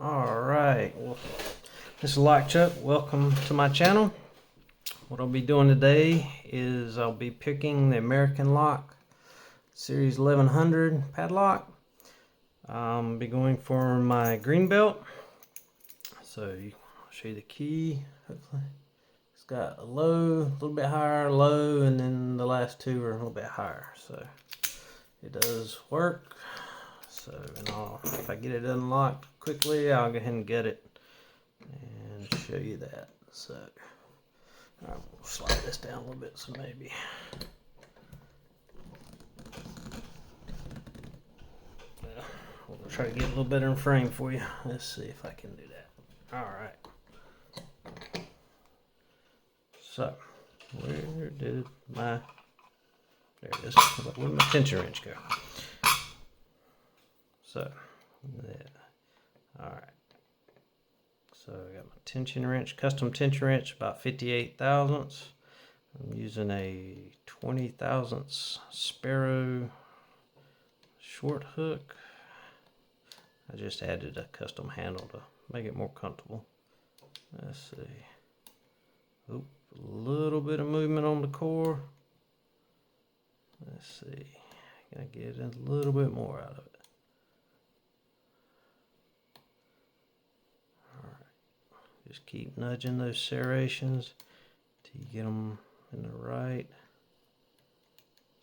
Alright, well, this is Lock Chuck. Welcome to my channel. What I'll be doing today is I'll be picking the American Lock Series 1100 padlock. I'll be going for my green belt. So I'll show you the key. Hopefully, it's got a low, a little bit higher, low, and then the last two are a little bit higher. So it does work. So if I get it unlocked quickly, I'll go ahead and get it and show you that. So all right, we'll slide this down a little bit, so maybe. We'll try to get a little better in frame for you. Let's see if I can do that. All right. So where did my, there it is. Where did my tension wrench go? So, yeah. All right. So I got my tension wrench, custom tension wrench, about 58 thousandths. I'm using a 20 thousandths Sparrow short hook. I just added a custom handle to make it more comfortable. Let's see. Oop, a little bit of movement on the core. Let's see. Can I get a little bit more out of it? Just keep nudging those serrations till you get them in the right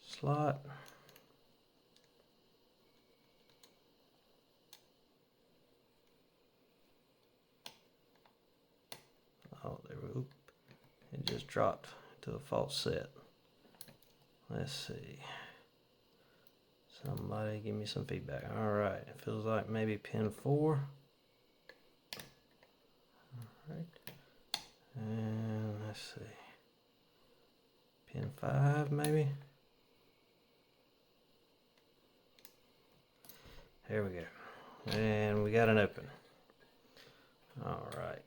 slot. Oh, there we go. It just dropped to a false set. Let's see. Somebody give me some feedback. All right, it feels like maybe pin 4. Right. And let's see, pin 5 maybe. There we go, and we got an open. All right,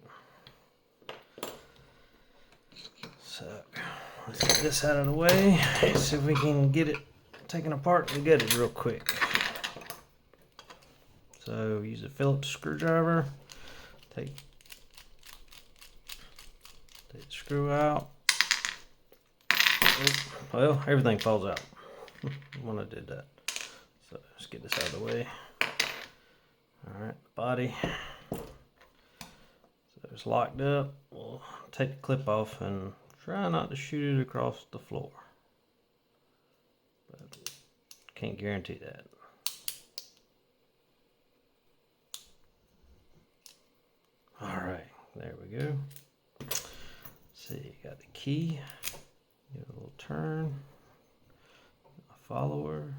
so let's get this out of the way. See if we can get it taken apart and gutted real quick. So use a Phillips screwdriver. Take the screw out. Well, everything falls out when I did that. So let's get this out of the way. Alright, body. So it's locked up. We'll take the clip off and try not to shoot it across the floor. But can't guarantee that. Alright, there we go. See, got the key, give it a little turn, a follower,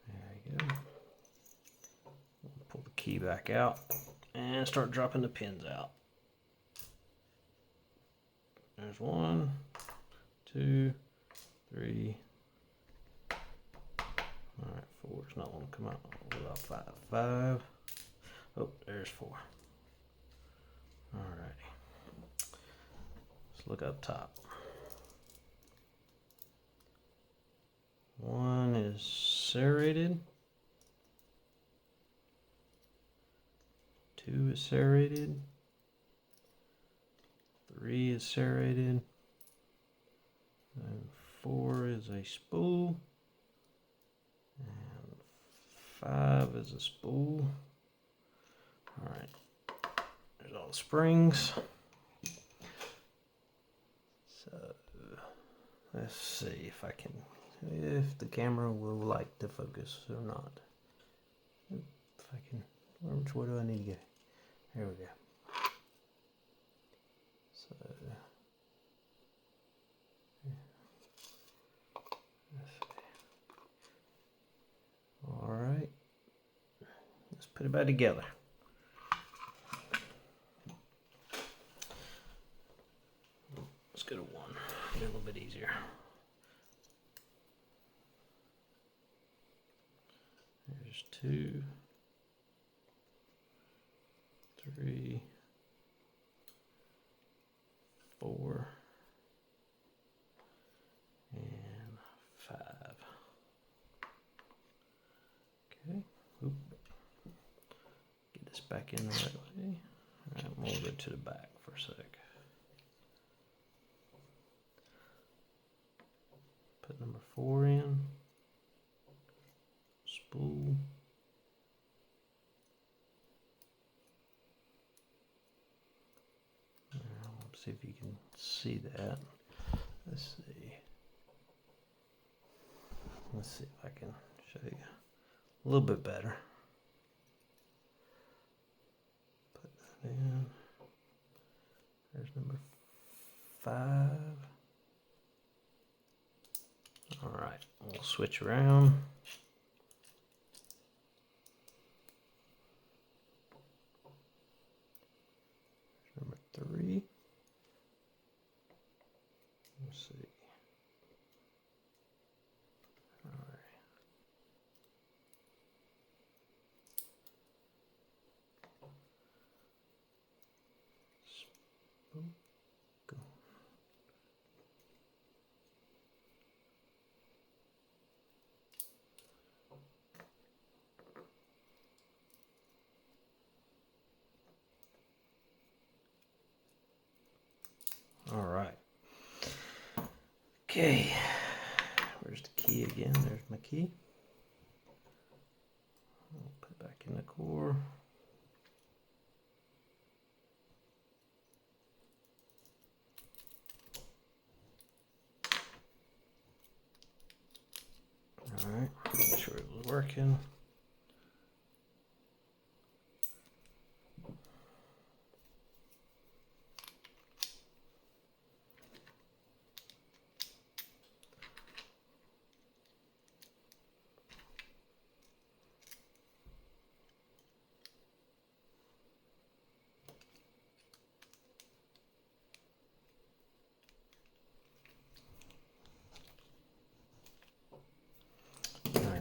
there you go. We'll pull the key back out and start dropping the pins out. There's 1, 2, 3, all right, 4 is not going to come out. What about 5? 5. Oh, there's 4. Alrighty. Let's look up top. 1 is serrated. 2 is serrated. 3 is serrated. And 4 is a spool. And 5 is a spool. All right, there's all the springs. So let's see if I can, if the camera will like to focus or not. If I can, which way do I need to go? There we go. So let's see. All right, let's put it back together. Let's go to 1, be a little bit easier. There's 2, 3, 4, and 5. Oop. Get this back in the right way. All right, we'll go to the back for a sec. Put number 4 in. Spool. Let's see if you can see that. Let's see. Let's see if I can show you a little bit better. Put that in. There's number 5. All right, we'll switch around. Number 3. Let's see. All right. Go. All right. Okay. Where's the key again? There's my key. I'll put it back in the core. All right. Make sure it was working.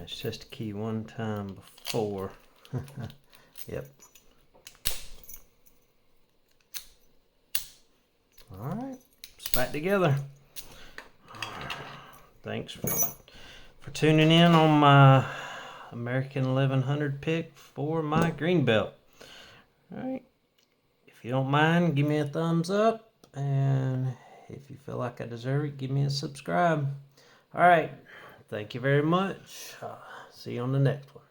It's just a key one time before. Yep. All right, it's back together. Thanks for tuning in on my American 1100 pick for my green belt. All right, if you don't mind, give me a thumbs up, and if you feel like I deserve it, give me a subscribe. All right. Thank you very much. See you on the next one.